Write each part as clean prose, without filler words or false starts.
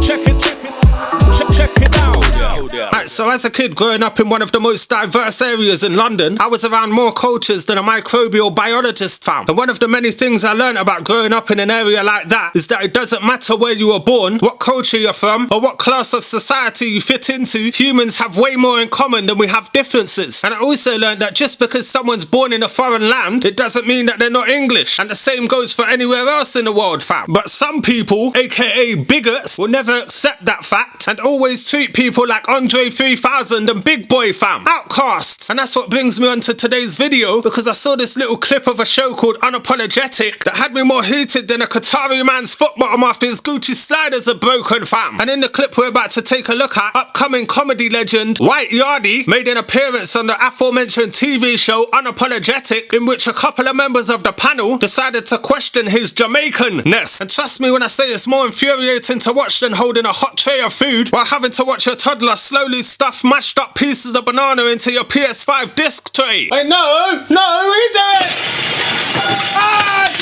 Check it out. Right, so as a kid growing up in one of the most diverse areas in London, I was around more cultures than a microbial biologist found. And one of the many things I learned about growing up in an area like that is that it doesn't matter where you were born, what culture you're from, or what class of society you fit into, humans have way more in common than we have differences. And I also learned that just because someone's born in a foreign land, it doesn't mean that they're not English. And the same goes for anywhere else in the world, fam. But some people, aka bigots, will never accept that fact and always treat people like Andre 3000 and Big Boy, fam. Outcasts. And that's what brings me on to today's video, because I saw this little clip of a show called Unapologetic that had me more heated than a Qatari man's foot bottom after his Gucci sliders are broken, fam. And in the clip we're about to take a look at, upcoming comedy legend White Yardie made an appearance on the aforementioned TV show Unapologetic, in which a couple of members of the panel decided to question his Jamaican-ness. And trust me when I say it's more infuriating to watch than holding a hot tray of food while having to watch your toddler slowly stuff mashed up pieces of banana into your PS5 disc tray. Hey, no, we do it!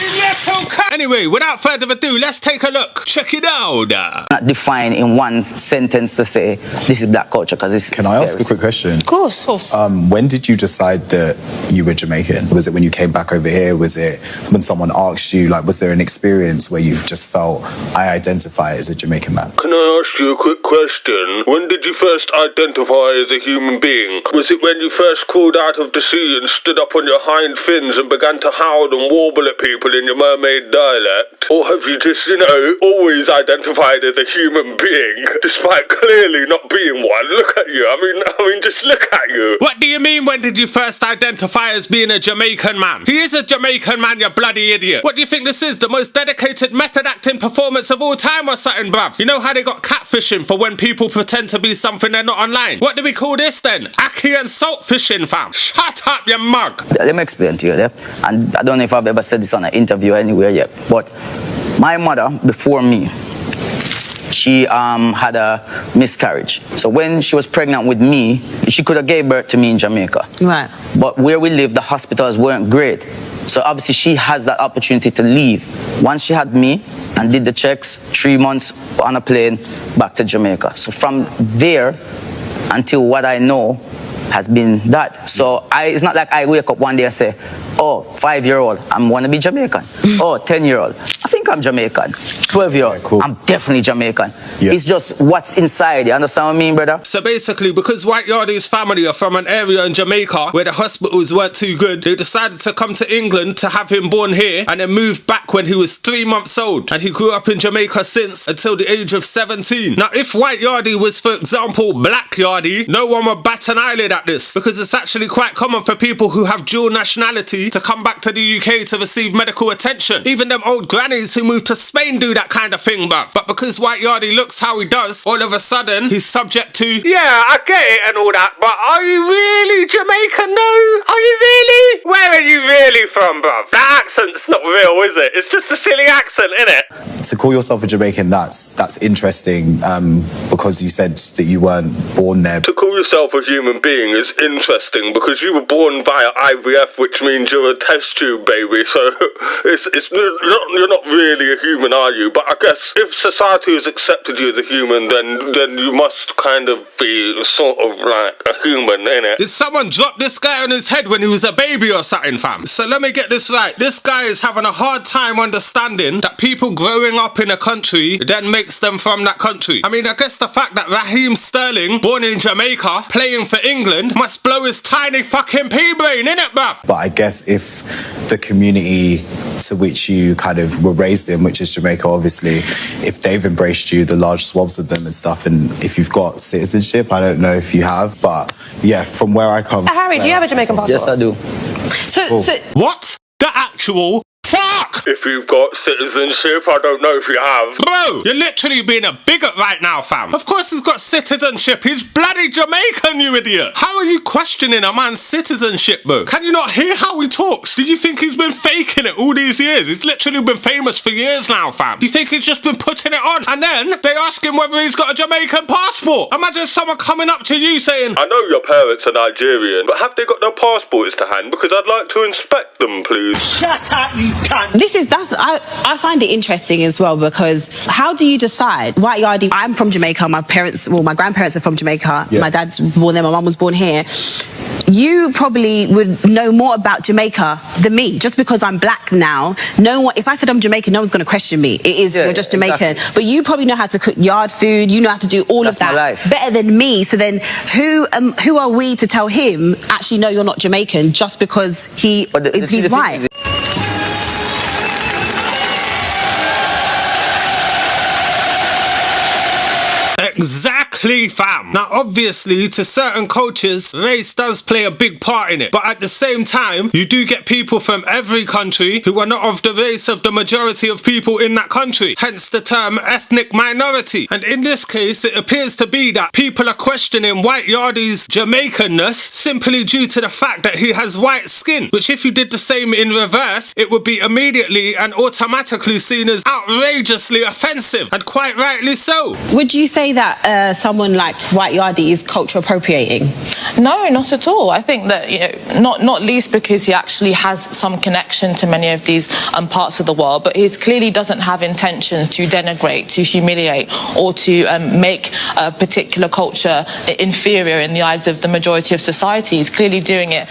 You little cat! Anyway, without further ado, let's take a look. Check it out. Not define in one sentence to say this is black culture, because this. Can I ask a quick question? Of course. When did you decide that you were Jamaican? Was it when you came back over here? Was it when someone asked you? Like, was there an experience where you just felt, I identify as a Jamaican man? Can I ask you a quick question? When did you first identify as a human being? Was it when you first crawled out of the sea and stood up on your hind fins and began to howl and warble at people in your mermaid dialect? Or have you just, always identified as a human being, despite clearly not being one? Look at you. I mean, just look at you. What do you mean, when did you first identify as being a Jamaican man? He is a Jamaican man, you bloody idiot. What do you think this is, the most dedicated method acting performance of all time or something, bruv? You know how they got catfishing for when people pretend to be something they're not online? What do we call this then? Ackee and salt fishing, fam. Shut up, you mug. Let me explain to you, yeah? And I don't know if I've ever said this on an interview anywhere yet, but my mother, before me, she had a miscarriage. So when she was pregnant with me, she could have gave birth to me in Jamaica. Right. But where we lived, the hospitals weren't great. So obviously she has that opportunity to leave. Once she had me and did the checks, 3 months on a plane back to Jamaica. So from there until what I know has been that. So it's not like I wake up one day and say, oh, 5-year-old, I'm want to be Jamaican. Oh, 10-year-old, I think I'm Jamaican. 12-year-old, yeah, cool. I'm definitely Jamaican. Yeah. It's just what's inside. You understand what I mean, brother? So basically, because White Yardie's family are from an area in Jamaica where the hospitals weren't too good, they decided to come to England to have him born here, and then moved back when he was 3 months old. And he grew up in Jamaica since until the age of 17. Now, if White Yardie was, for example, Black Yardie, no one would bat an eyelid at this, because it's actually quite common for people who have dual nationality to come back to the UK to receive medical attention. Even them old grannies who moved to Spain do that kind of thing, bruv. But because White Yardie looks how he does, all of a sudden he's subject to, yeah, I get it and all that, but are you really Jamaican? No, are you really? Where are you really from, bruv? That accent's not real, is it? It's just a silly accent, innit? To call yourself a Jamaican, that's interesting, because you said that you weren't born there. To call yourself a human being is interesting because you were born via IVF, which means you're a test tube baby, so you're not really a human, are you? But I guess if society has accepted you as a human, then you must kind of be sort of like a human, innit? Did someone drop this guy on his head when he was a baby or something, fam? So let me get this right. This guy is having a hard time understanding that people growing up in a country then makes them from that country. I mean, I guess the fact that Raheem Sterling, born in Jamaica, playing for England, must blow his tiny fucking pea-brain, innit, bruv? But I guess if the community to which you kind of were raised in, which is Jamaica, obviously, if they've embraced you, the large swaths of them and stuff, and if you've got citizenship, I don't know if you have, but yeah, from where I come... Harry, do you have a Jamaican passport? Yes, I do. So What? The actual... Fuck! If you've got citizenship, I don't know if you have. Bro, you're literally being a bigot right now, fam. Of course he's got citizenship. He's bloody Jamaican, you idiot. How are you questioning a man's citizenship, bro? Can you not hear how he talks? Did you think he's been faking it all these years? He's literally been famous for years now, fam. Do you think he's just been putting it on? And then they ask him whether he's got a Jamaican passport. Imagine someone coming up to you saying, I know your parents are Nigerian, but have they got their passports to hand? Because I'd like to inspect them, please. Shut up, you cunt. I find it interesting as well, because how do you decide? White Yardie, I'm from Jamaica. My grandparents are from Jamaica. Yeah. My dad's born there. My mum was born here. You probably would know more about Jamaica than me, just because I'm black now. If I said I'm Jamaican, no one's going to question me. It is, you're just Jamaican. Exactly. But you probably know how to cook yard food. You know how to do all That's of that my life. better than me. So then, who are we to tell him, actually, no, you're not Jamaican, just because he's white? Exactly, fam. Now, obviously, to certain cultures, race does play a big part in it. But at the same time, you do get people from every country who are not of the race of the majority of people in that country. Hence the term ethnic minority. And in this case, it appears to be that people are questioning White Yardie's Jamaicanness simply due to the fact that he has white skin. Which, if you did the same in reverse, it would be immediately and automatically seen as outrageously offensive. And quite rightly so. Would you say that someone like White Yardie is culture appropriating? No, not at all. I think that, not least because he actually has some connection to many of these parts of the world, but he clearly doesn't have intentions to denigrate, to humiliate, or to make a particular culture inferior in the eyes of the majority of society. He's clearly doing it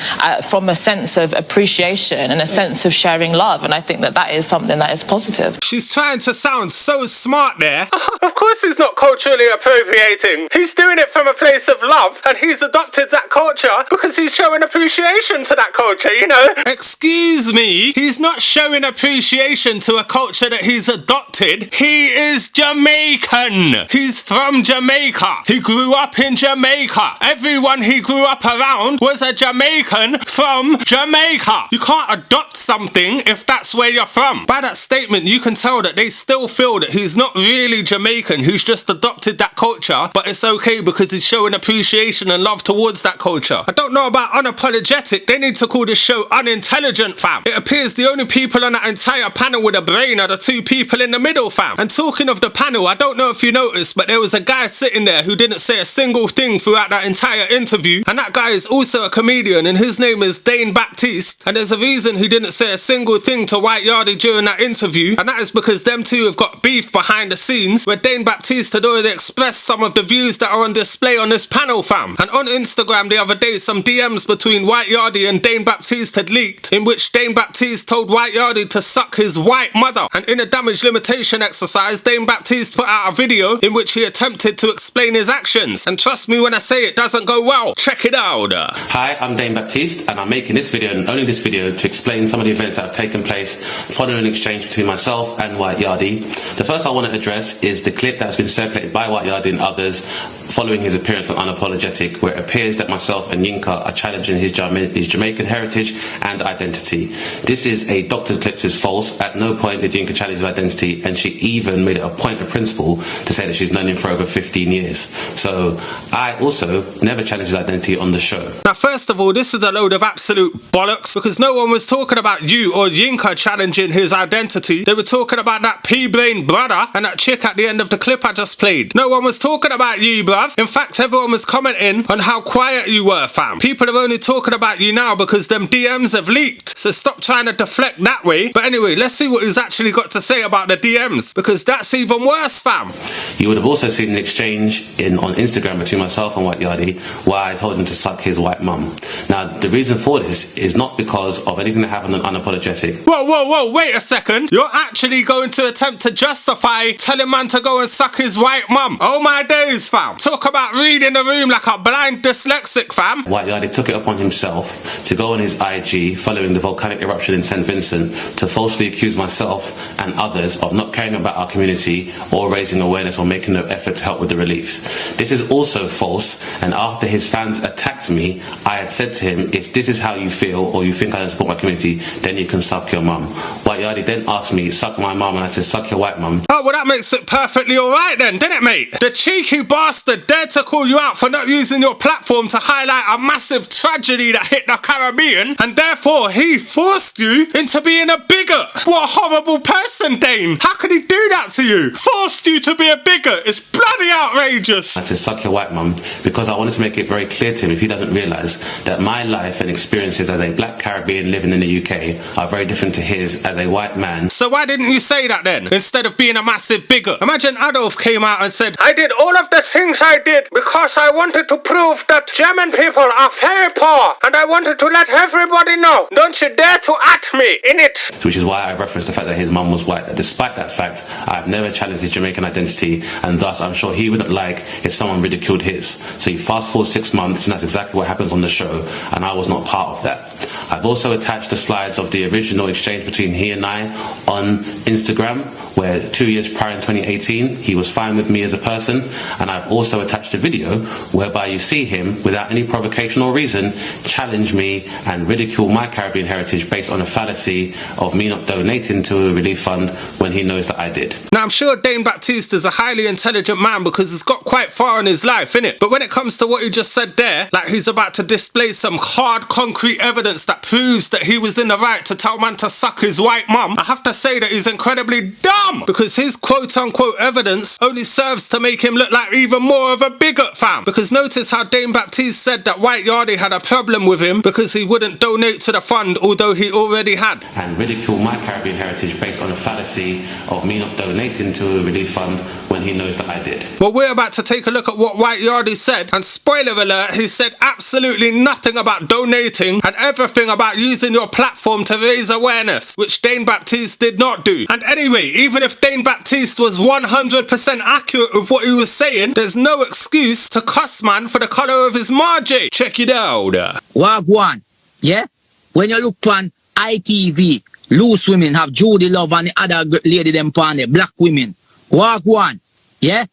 from a sense of appreciation and a sense of sharing love, and I think that that is something that is positive. She's trying to sound so smart there. Of course he's not culturally appropriating. He's doing it from a place of love, and he's adopted that culture because he's showing appreciation to that culture, you know? Excuse me, he's not showing appreciation to a culture that he's adopted. He is Jamaican. He's from Jamaica. He grew up in Jamaica. Everyone he grew up around was a Jamaican from Jamaica. You can't adopt something if that's where you're from. By that statement, you can tell that they still feel that he's not really Jamaican, who's just adopted that culture, but it's okay because he's showing appreciation and love towards that culture. I don't know about Unapologetic. They need to call this show Unintelligent, fam. It appears the only people on that entire panel with a brain are the two people in the middle, fam. And talking of the panel, I don't know if you noticed, but there was a guy sitting there who didn't say a single thing throughout that entire interview, and that guy is also a comedian, and his name is DANE Baptiste, and there's a reason he didn't say a single thing to White Yardie during that interview, and that is because them two have got beef behind the scenes, where DANE Baptiste had already expressed some of the views that are on display on this panel, fam. And on Instagram the other day, some DMs between White Yardie and DANE Baptiste had leaked, in which DANE Baptiste told White Yardie to suck his white mother. And in a damage limitation exercise, DANE Baptiste put out a video in which he attempted to explain his actions. And trust me when I say it doesn't go well. Check it out. Hi, I'm DANE Baptiste, and I'm making this video, and only this video, to explain some of the events that have taken place following an exchange between myself and White Yardie. The first I want to address is the clip that's been circulated by White Yardie and others following his appearance on Unapologetic, where it appears that myself and Yinka are challenging his Jamaican heritage and identity. This is a doctor's clip, is false. At no point did Yinka challenge his identity, and she even made it a point of principle to say that she's known him for over 15 years. So I also never challenged his identity on the show. Now, first of all, this is a load of absolute bollocks, because no one was talking about you or Yinka challenging his identity. They were talking about that pea-brain brother and that chick at the end of the clip I just played. No one was talking about you, bruv. In fact, everyone was commenting on how quiet you were, fam. People are only talking about you now because them DMs have leaked, so stop trying to deflect that way. But anyway, let's see what he's actually got to say about the DMs, because that's even worse, fam. You would have also seen an exchange on Instagram between myself and White Yardie, where I told him to suck his white mum. Now, the reason for this is not because of anything that happened on Unapologetic. Whoa, wait a second. You're actually going to attempt to justify telling man to go and suck his white mum? Oh my days, fam. Talk about reading the room like a blind dyslexic, fam. White Yardie took it upon himself to go on his IG following the volcanic eruption in St. Vincent to falsely accuse myself and others of not caring about our community or raising awareness or making no effort to help with the relief. This is also false, and after his fans attacked me, I had said to him, if this is how you feel or you think I don't support my community, then you can suck your mum. White Yardie then asked me, suck my mum, and I said, suck your white mum. Oh, well, that makes it perfectly alright then, didn't it, mate? The cheeky bastard dared to call you out for not using your platform to highlight a massive tragedy that hit the Caribbean, and therefore he forced you into being a bigot. What a horrible person, Dane. How could he do that to you? Forced you to be a bigot. It's bloody outrageous. I said, suck your white mum, because I wanted to make it very clear to him, if he doesn't realise, that my life and experiences as a black Caribbean living in the UK are very different to his as a white man. So why didn't you say say that then, instead of being a massive bigot? Imagine Adolf came out and said, I did all of the things I did because I wanted to prove that German people are very poor, and I wanted to let everybody know. Don't you dare to at me, innit? Which is why I referenced the fact that his mum was white. Despite that fact, I've never challenged his Jamaican identity, and thus I'm sure he wouldn't like if someone ridiculed his. So you fast forward 6 months, and that's exactly what happens on the show, and I was not part of that. I've also attached the slides of the original exchange between he and I on Instagram, where 2 years prior in 2018, he was fine with me as a person, and I've also attached a video whereby you see him, without any provocation or reason, challenge me and ridicule my Caribbean heritage based on a fallacy of me not donating to a relief fund when he knows that I did. Now, I'm sure Dane Baptiste is a highly intelligent man because he's got quite far in his life, innit? But when it comes to what he just said there, like he's about to display some hard, concrete evidence that proves that he was in the right to tell man to suck his white mum, I have to say that he's incredibly dumb, because his quote-unquote evidence only serves to make him look like even more of a bigot, fam. Because notice how Dane Baptiste said that White Yardie had a problem with him because he wouldn't donate to the fund, although he already had. And ridicule my Caribbean heritage based on a fallacy of me not donating to a relief fund when he knows that I did. Well, we're about to take a look at what White Yardie said, and spoiler alert, he said absolutely nothing about donating and everything about using your platform to raise awareness, which Dane Baptiste did not do. And anyway, even if Dane Baptiste was 100% accurate with what he was saying, there's no excuse to cuss man for the colour of his margie. Check it out. Wagwan, yeah? When you look on ITV, loose women have Judy Love and the other lady them on there, black women. Wagwan, yeah?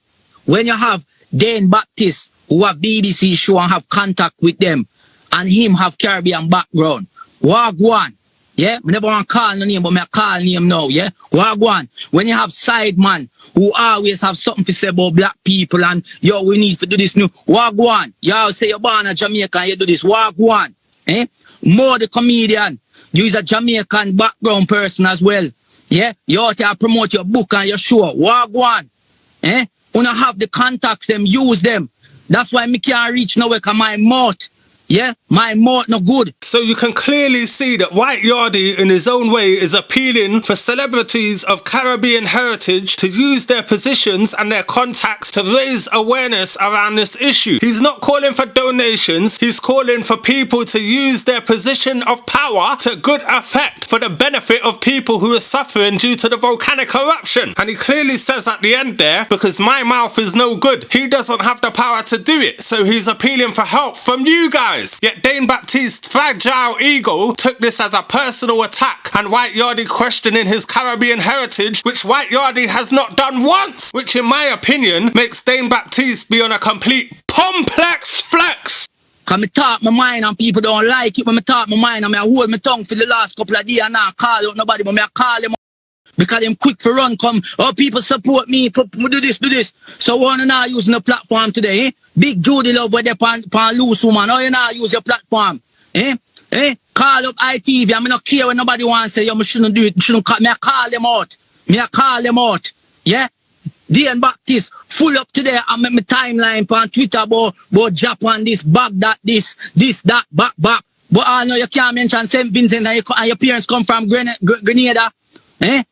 When you have Dane Baptiste, who have BBC show and have contact with them, and him have Caribbean background. Wagwan, yeah? I never want to call no name, but I call name now, yeah? Wagwan, when you have Sideman, who always have something to say about black people, and yo, we need to do this new. Wagwan, y'all say you're born in Jamaica and you do this. Wagwan, eh? More the comedian, you is a Jamaican background person as well, yeah? You ought to promote your book and your show. Wagwan, eh? When I have the contacts, them use them. That's why me can't reach nowhere, cause my mouth, yeah, my mouth no good. So you can clearly see that White Yardie in his own way is appealing for celebrities of Caribbean heritage to use their positions and their contacts to raise awareness around this issue. He's not calling for donations, he's calling for people to use their position of power to good effect for the benefit of people who are suffering due to the volcanic eruption. And he clearly says at the end there, because my mouth is no good, he doesn't have the power to do it, so he's appealing for help from you guys. Yet Dane Baptiste's fragile ego took this as a personal attack, and White Yardie questioning his Caribbean heritage, which White Yardie has not done once, which in my opinion makes Dane Baptiste be on a complete complex flex. Cause me talk my mind and people don't like it when me talk my mind, and I hold my tongue for the last couple of days and now call out nobody, but I call them because them quick for run come, oh people support me, do this. So one now using the platform today, eh? Big Judy Love where they pan loose woman, oh you now use your platform, eh? Call up ITV, I not care when nobody wants to say, yo, me shouldn't do it, me I call them out, yeah? Dane Baptiste full up today and make my timeline on Twitter about Japan, this, Baghdad, this, that, back. But I know you can't mention St. Vincent and your parents come from Grenada.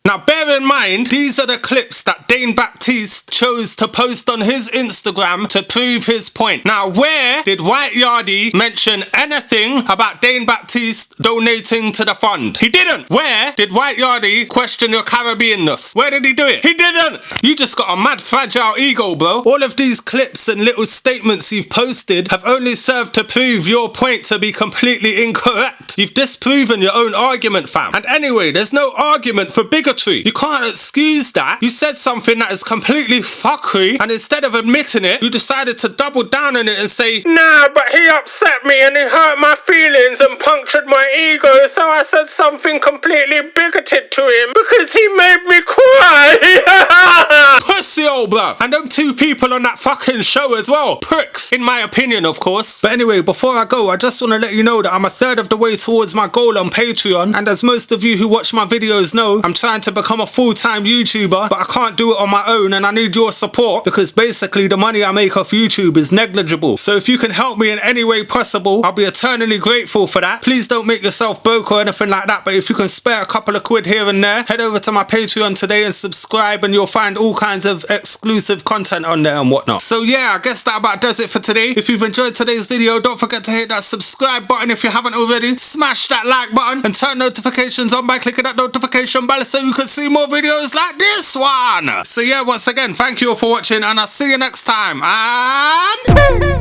Now bear in mind, these are the clips that Dane Baptiste chose to post on his Instagram to prove his point. Now where did White Yardie mention anything about Dane Baptiste donating to the fund? He didn't. Where did White Yardie question your Caribbeanness? Where did he do it? He didn't. You just got a mad fragile ego, bro. All of these clips and little statements you've posted have only served to prove your point to be completely incorrect. You've disproven your own argument, fam. And anyway, there's no argument for bigotry. You can't excuse that. You said something that is completely fuckery, and instead of admitting it, you decided to double down on it and say, nah, but he upset me and he hurt my feelings and punctured my ego, so I said something completely bigoted to him because he made me cry. Pussy old blood. bruv. And them 2 people on that fucking show as well. Pricks, in my opinion, of course. But anyway, before I go, I just want to let you know that I'm a third of the way towards my goal on Patreon. And as most of you who watch my videos know, I'm trying to become a full-time YouTuber, but I can't do it on my own, and I need your support because basically the money I make off YouTube is negligible. So if you can help me in any way possible, I'll be eternally grateful for that. Please don't make yourself broke or anything like that, but if you can spare a couple of quid here and there, head over to my Patreon today and subscribe, and you'll find all kinds of exclusive content on there and whatnot. So yeah, I guess that about does it for today. If you've enjoyed today's video, don't forget to hit that subscribe button if you haven't already. Smash that like button and turn notifications on by clicking that notification bell so you can see more videos like this one. So yeah, once again, thank you all for watching, and I'll see you next time. And